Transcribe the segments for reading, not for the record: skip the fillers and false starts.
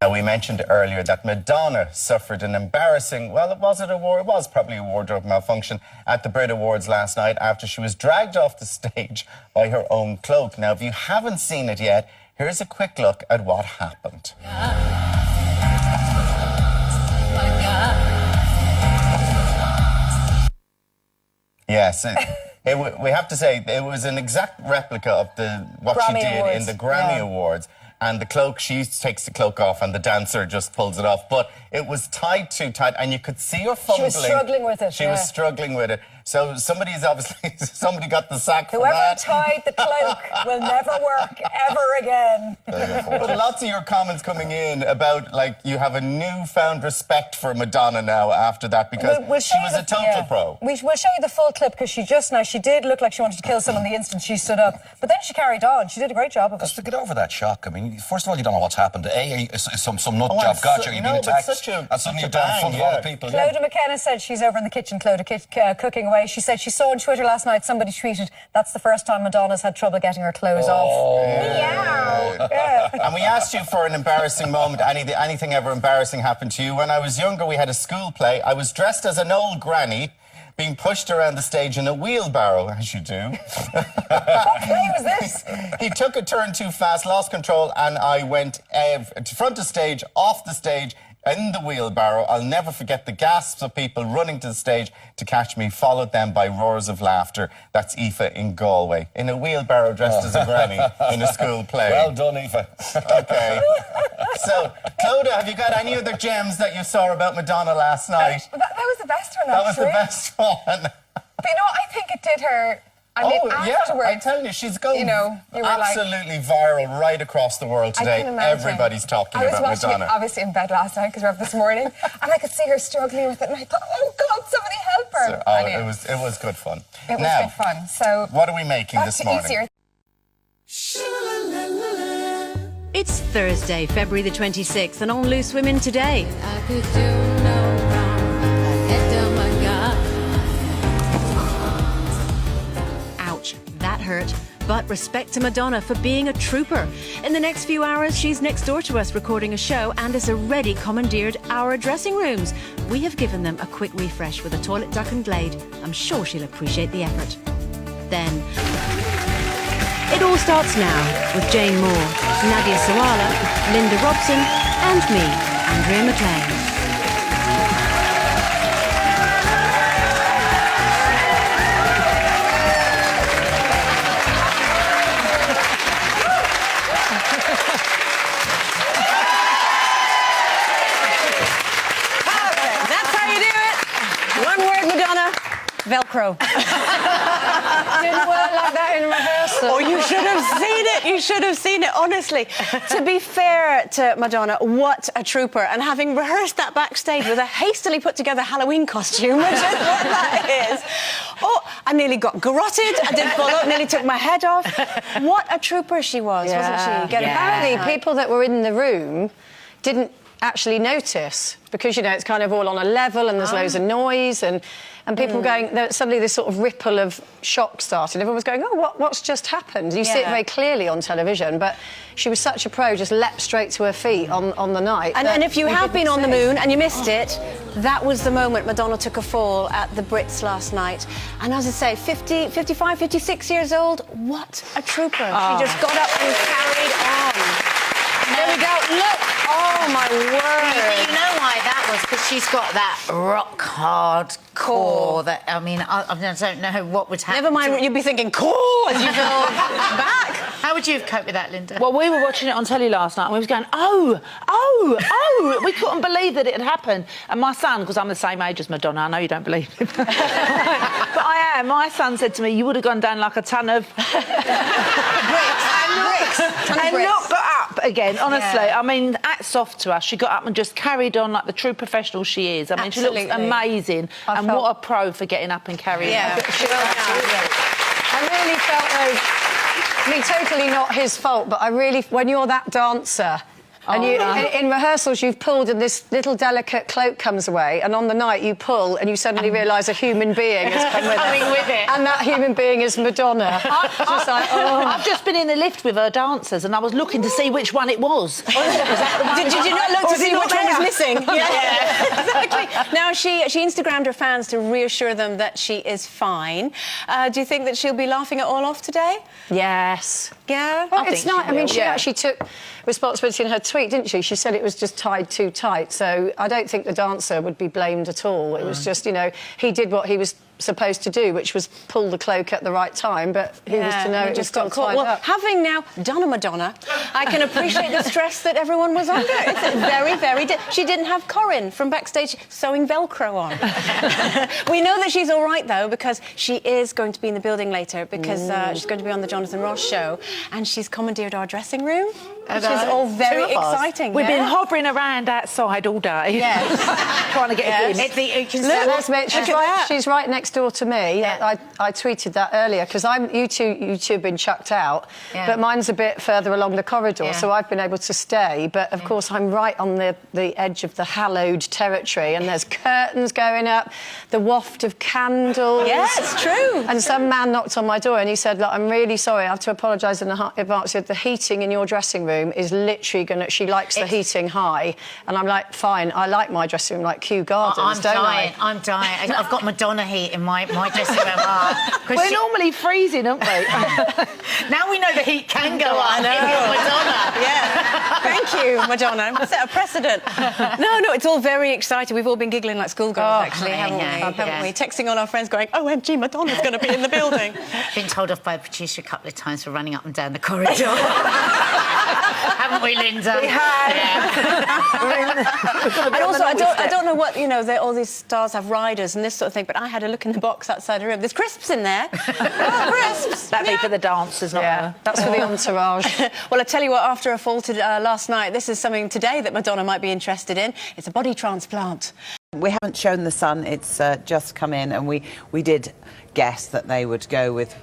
Now, we mentioned earlier that Madonna suffered an embarrassing, well, it was probably a wardrobe malfunction at the Brit Awards last night after she was dragged off the stage by her own cloak. Now, if you haven't seen it yet, here's a quick look at what happened. Yes, we have to say it was an exact replica of what Grammy she did Awards. in the Grammy Awards. And the cloak, she takes the cloak off and the dancer just pulls it off. But it was tied too tight and you could see her fumbling. She was struggling with it. She was struggling with it. So somebody got the sack for Whoever that. tied the cloak will never work ever again. But lots of your comments coming in about, like, you have a newfound respect for Madonna now after that because she was a total pro. We'll show you the full clip because she did look like she wanted to kill someone the instant she stood up. But then she carried on. She did a great job of it. Just to get over that shock, I mean, first of all, you don't know what's happened. Some nut job got you, you've been attacked, and suddenly you're down in front of all the people. Clodagh McKenna said she's over in the kitchen, cooking away. She said she saw on Twitter last night, somebody tweeted, that's the first time Madonna's had trouble getting her clothes off. Meow. Yeah. And we asked you for an embarrassing moment. Anything ever embarrassing happened to you? When I was younger, we had a school play. I was dressed as an old granny, being pushed around the stage in a wheelbarrow, as you do. What play was this? He took a turn too fast, lost control, and I went front of stage, off the stage, in the wheelbarrow. I'll never forget the gasps of people running to the stage to catch me, followed then by roars of laughter. That's Aoife in Galway, in a wheelbarrow dressed as a granny in a school play. Well done, Aoife. Okay. So, Clodagh, have you got any other gems that you saw about Madonna last night? That was the best one, That was actually. the best one. But you know, I think it did her... I mean, afterwards, I'm telling you, she's going you were absolutely viral right across the world today. I can imagine. Everybody's talking about Madonna. I was watching it, obviously, in bed last night because we're up this morning, and I could see her struggling with it, and I thought, oh, God, somebody help her. So, anyway. It was good fun. It was good fun. So, what are we making this morning? Easier. It's Thursday, February the 26th, and on Loose Women today. I could do no wrong. I had done my God. Ouch, that hurt. But respect to Madonna for being a trooper. In the next few hours, she's next door to us recording a show and has already commandeered our dressing rooms. We have given them a quick refresh with a toilet duck and glade. I'm sure she'll appreciate the effort. Then, it all starts now with Jane Moore, Nadia Sawala, Linda Robson, and me, Andrea McLean. Velcro. Didn't work like that in rehearsal. Oh, you should have seen it. You should have seen it, honestly. To be fair to Madonna, what a trooper. And having rehearsed that backstage with a hastily put together Halloween costume, which is what that is. Oh, I nearly got garroted. I did fall up, nearly took my head off. What a trooper she was, wasn't she? Apparently, people that were in the room didn't actually notice because, you know, it's kind of all on a level and there's loads of noise and people going, suddenly this sort of ripple of shock started. Everyone was going, oh, what's just happened? You see it very clearly on television, but she was such a pro, just leapt straight to her feet on the night. And if you have been on the moon and you missed it, that was the moment Madonna took a fall at the Brits last night. And as I say, 50, 55, 56 years old, what a trooper. She just got up and carried on. There we go. Look. Oh, my word. You know why that was? Because she's got that rock hard core that, I mean, I don't know what would happen. Never mind, you'd be thinking, core, as you feel back. How would you have coped with that, Linda? Well, we were watching it on telly last night and we was going, oh. We couldn't believe that it had happened. And my son, because I'm the same age as Madonna, I know you don't believe it. But I am. My son said to me, you would have gone down like a ton of bricks. And not got up again, honestly. Yeah. I mean, hats off to her. She got up and just carried on like the true professional she is. I mean, Absolutely. She looks amazing. And what a pro for getting up and carrying on. I really felt I mean, totally not his fault, but when you're that dancer And in rehearsals, you've pulled and this little delicate cloak comes away, and on the night you pull and you suddenly realise a human being has come with it. And that human being is Madonna. I've just been in the lift with her dancers and I was looking to see which one it was. Did you not look to see which one was missing? Yeah, exactly. Now, she Instagrammed her fans to reassure them that she is fine. Do you think that she'll be laughing it all off today? Yes. Yeah? Well, it's not. I mean, she actually took responsibility in her tweet, didn't she? She said it was just tied too tight. So I don't think the dancer would be blamed at all. It was just, you know, he did what he was supposed to do, which was pull the cloak at the right time, but who was to know it just got tied up. Having now done a Madonna, I can appreciate the stress that everyone was under. It's very, very... She didn't have Corinne from backstage sewing Velcro on. We know that she's all right, though, because she is going to be in the building later, because she's going to be on the Jonathan Ross show, and she's commandeered our dressing room, which is all very exciting. We've been hovering around outside all day. Yes. Trying to get in. She's right next door to me. Yeah. I tweeted that earlier because you two have been chucked out, but mine's a bit further along the corridor, so I've been able to stay. But of course, I'm right on the edge of the hallowed territory, and there's curtains going up, the waft of candles. Yeah, it's true. And some man knocked on my door and he said, "Look, I'm really sorry. I have to apologise in advance. The heating in your dressing room is literally going to... She likes the heating high." And I'm like, fine, I like my dressing room like Kew Gardens, I'm dying. I've got Madonna heat in my dressing room. We're normally freezing, aren't we? Now we know the heat can go on. Madonna. Yeah. Thank you, Madonna. Set a precedent. No, it's all very exciting. We've all been giggling like schoolgirls, actually, haven't we? Texting all our friends going, OMG, Madonna's going to be in the building. Been told off by the producer a couple of times for running up and down the corridor. Haven't we, Linda? We have. And also, I don't know what, you know, all these stars have riders and this sort of thing, but I had a look in the box outside the room. There's crisps in there. Crisps. That'd be for the dancers, not her. That's for the entourage. Well, I tell you what, after a fall last night, this is something today that Madonna might be interested in. It's a body transplant. We haven't shown the sun. It's just come in, and we did guess that they would go with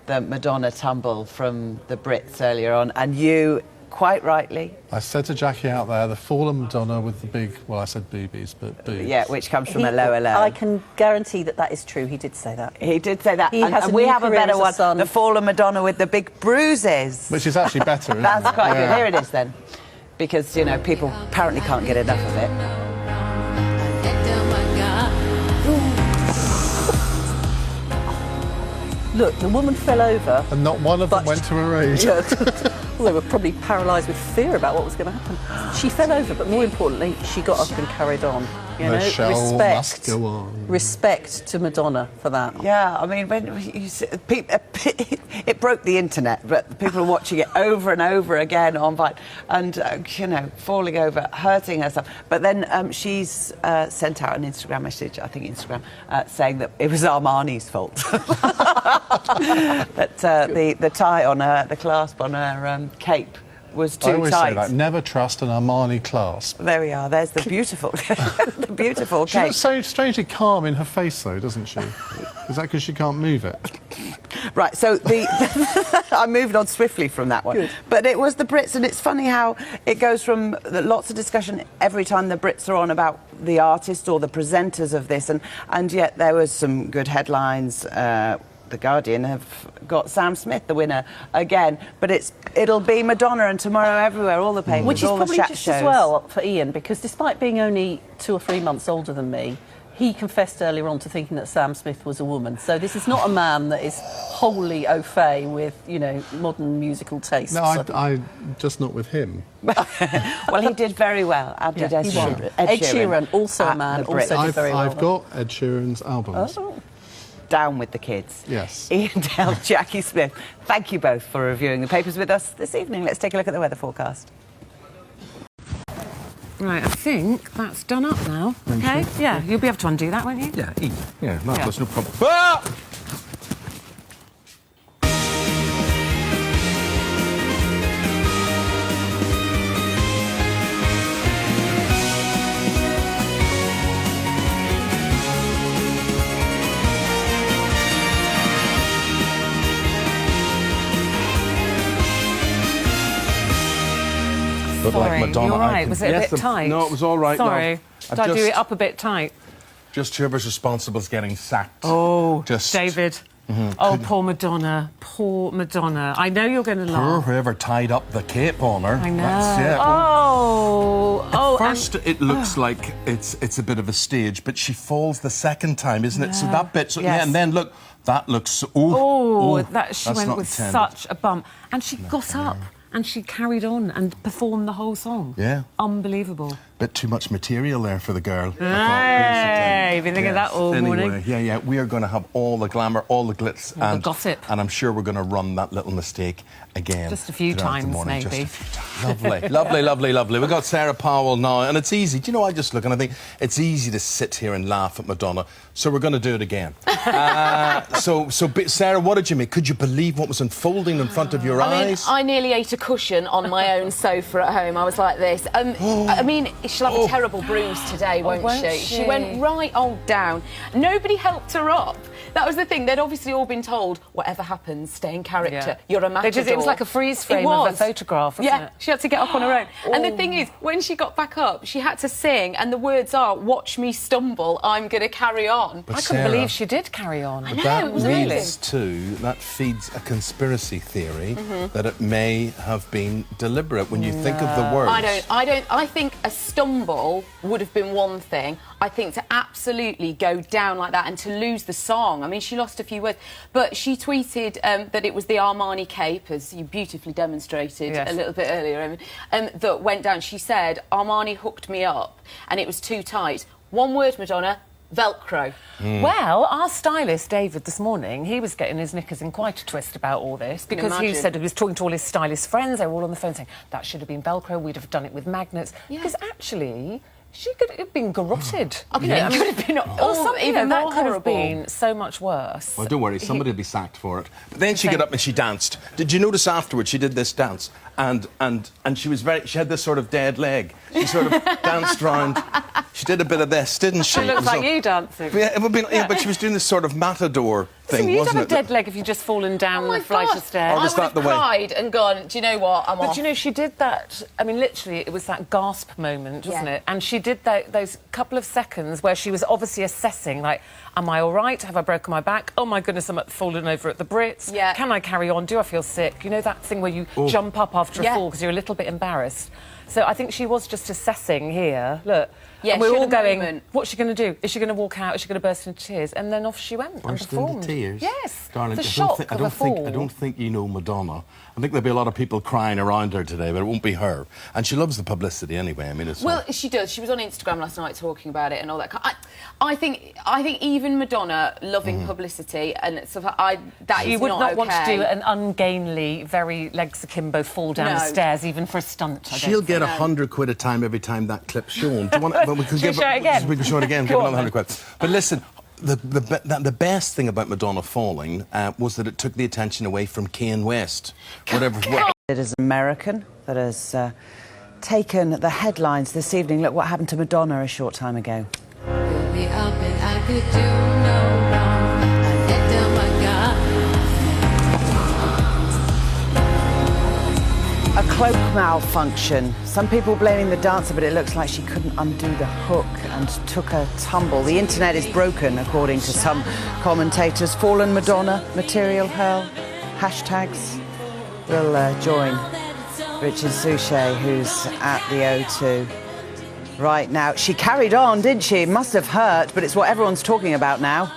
the Madonna tumble from the Brits earlier on, and you, quite rightly... I said to Jackie out there, the fallen Madonna with the big, well, I said boobies, but boobs. Yeah, which comes from a lower level. I can guarantee that is true. He did say that. He did say that. And we have a better one, the fallen Madonna with the big bruises. Which is actually better, isn't That's it? quite good. Here it is, then. Because, you know, people apparently can't get enough of it. Look, the woman fell over. And not one of them went to her aid. Well, they were probably paralysed with fear about what was going to happen. She fell over, but more importantly, she got up and carried on. You know, the show must go on. Respect to Madonna for that. Yeah, I mean, when you see, it broke the internet, but people are watching it over and over again on Vine, and you know, falling over, hurting herself. But then she's sent out an Instagram message, I think Instagram, saying that it was Armani's fault. That the tie on her, the clasp on her cape was too tight. I always say that, never trust an Armani clasp. There we are, there's the beautiful, the beautiful She cape. looks so strangely calm in her face, though, doesn't she? Is that because she can't move it? Right, so I'm moving on swiftly from that one. Good. But it was the Brits, and it's funny how it goes from lots of discussion every time the Brits are on about the artist or the presenters of this, and yet there was some good headlines. The Guardian have got Sam Smith, the winner, again. But it'll be Madonna and Tomorrow Everywhere, all the papers, which is all probably the chat just shows. as well for Ian, because despite being only 2 or 3 months older than me, he confessed earlier on to thinking that Sam Smith was a woman. So this is not a man that is wholly au fait with, you know, modern musical tastes. No, I just not with him. Well, he did very well. Ed Sheeran, also a man, also did very well. I've got Ed Sheeran's albums. Oh. Down with the kids. Yes. Ian Dale, Jackie Smith, thank you both for reviewing the papers with us this evening. Let's take a look at the weather forecast. Right, I think that's done up now. Okay? Yeah, you'll be able to undo that, won't you? Yeah, easy. Yeah, no, Yeah. that's no problem. Ah! but Sorry, like Madonna. you're right. I can- Was it a Yes, bit tight? No, it was all right. Sorry. No. Did I do it up a bit tight? Just whoever's responsible is getting sacked. Oh, just David. Oh, poor Madonna. Poor Madonna. I know you're going to Poor laugh. whoever tied up the cape on her. I know. That's it. Oh, First, it looks like it's a bit of a stage, but she falls the second time, isn't it? So that bit, yeah, and then look, that looks. That she that's went not with intended. such a bump, and she got up and she carried on and performed the whole song. Yeah, unbelievable. Bit too much material there for the girl. Hey, you've been thinking of that all morning. Yeah, we are going to have all the glamour, all the glitz, All the gossip. and I'm sure we're going to run that little mistake again. Just a few throughout the times, morning. maybe. Just a few times. Lovely, lovely, lovely, lovely. We've got Sarah Powell now, and it's easy. Do you know, I just look and I think it's easy to sit here and laugh at Madonna, so we're going to do it again. Sarah, what did you make? Could you believe what was unfolding in front of your eyes? I nearly ate a cushion on my own sofa at home. I was like this. I mean, she'll have a terrible bruise today, won't she? She went right down. Nobody helped her up. That was the thing. They'd obviously all been told, whatever happens, stay in character. Yeah. You're a matador. It was like a freeze frame of a photograph, wasn't it? She had to get up on her own. And the thing is, when she got back up, she had to sing, and the words are, watch me stumble, I'm going to carry on. But I couldn't believe she did carry on. I know, it was amazing. That feeds a conspiracy theory that it may have been deliberate when you think of the words. I think a stumble would have been one thing. I think to absolutely go down like that and to lose the song. I mean, she lost a few words, but she tweeted that it was the Armani cape, as you beautifully demonstrated a little bit earlier, that went down. She said, Armani hooked me up and it was too tight. One word, Madonna, Velcro. Well, our stylist, David, this morning, he was getting his knickers in quite a twist about all this because he said he was talking to all his stylist friends. They were all on the phone saying, that should have been Velcro, we'd have done it with magnets. Because actually, she could have been garroted. It could have been even more that could have horrible. been so much worse. Well, don't worry, somebody will be sacked for it. But then she got up and she danced. Did you notice afterwards she did this dance? And she was she had this sort of dead leg. She sort of danced round. She did a bit of this, didn't she? It looks like you dancing. Yeah, it would be, but she was doing this sort of matador thing, You'd wasn't have it? a dead leg if you'd just fallen down the flight of stairs. Or was I would that the have way? cried and gone, do you know what, I'm off. But you know, she did that, I mean, literally, it was that gasp moment, wasn't it? And she did those couple of seconds where she was obviously assessing, like, am I all right? Have I broken my back? Oh, my goodness, I'm fallen over at the Brits. Yeah. Can I carry on? Do I feel sick? You know that thing where you jump up after a fall because you're a little bit embarrassed? So I think she was just assessing here, look. Yeah, and we're she all had a going, moment. what's she going to do? Is she going to walk out? Is she going to burst into tears? And then off she went and Burst performed. into tears? Yes. Darling, the shock of a fall. I don't think you know Madonna. I think there'll be a lot of people crying around her today, but it won't be her. And she loves the publicity anyway. I mean, it's She does. She was on Instagram last night talking about it and all that. I think even Madonna loving publicity and stuff. You would not want to do an ungainly, very legs akimbo fall down the stairs, even for a stunt. She'll get £100 a time every time that clip's shown. Do you want? Well, we could Should we show it again? We can show it again. Give another £100. But listen. The best thing about Madonna falling was that it took the attention away from Kanye West. It is American that has taken the headlines this evening. Look what happened to Madonna a short time ago. A cloak malfunction. Some people blaming the dancer, but it looks like she couldn't undo the hook and took a tumble. The internet is broken, according to some commentators. Fallen Madonna, material hurl, hashtags. We'll join Richard Suchet, who's at the O2 right now. She carried on, didn't she? It must have hurt, but it's what everyone's talking about now.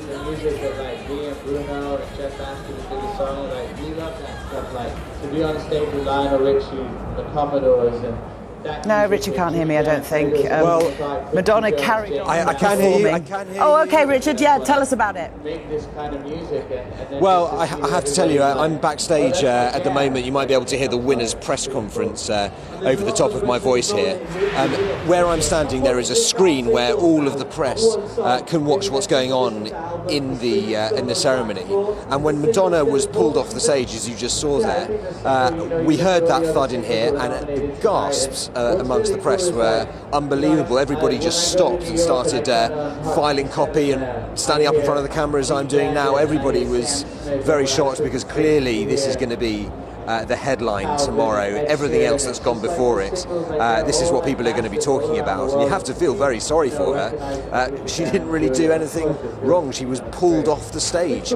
The music that like me and Bruno and Jeff Askin did the song, like we love that stuff, like to be on stage with Lionel Richie, the Commodores, and that. No, Richard can't hear me, I don't think. Madonna carried on. I can't hear you. I can't hear you. Okay, Richard, yeah, tell us about it. Make this kind of music and then well, I have to tell you, I'm backstage at the moment. You might be able to hear the winners' press conference over the top of my voice here. Where I'm standing, there is a screen where all of the press can watch what's going on in the ceremony. And when Madonna was pulled off the stage, as you just saw there, we heard that thud in here, and the gasps amongst the press were unbelievable. Everybody just stopped and started filing copy and standing up in front of the camera as I'm doing now. Everybody was very shocked because clearly this is going to be the headline tomorrow, everything else that's gone before it. This is what people are going to be talking about, and you have to feel very sorry for her. She didn't really do anything wrong. She was pulled off the stage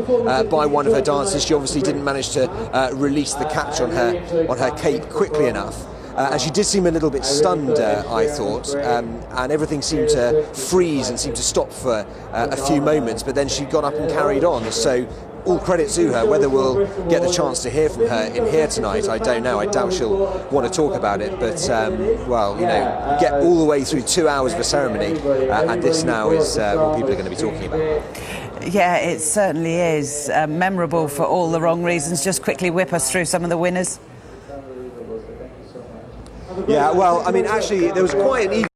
by one of her dancers. She obviously didn't manage to release the catch on her cape quickly enough. And she did seem a little bit stunned, I thought, and everything seemed to freeze and seemed to stop for a few moments, but then she got up and carried on. So all credit to her. Whether we'll get the chance to hear from her in here tonight, I don't know. I doubt she'll want to talk about it, but, well, you know, get all the way through 2 hours of a ceremony, and this now is what people are going to be talking about. Yeah, it certainly is. Memorable for all the wrong reasons. Just quickly whip us through some of the winners. Yeah, well, I mean, actually, there was quite an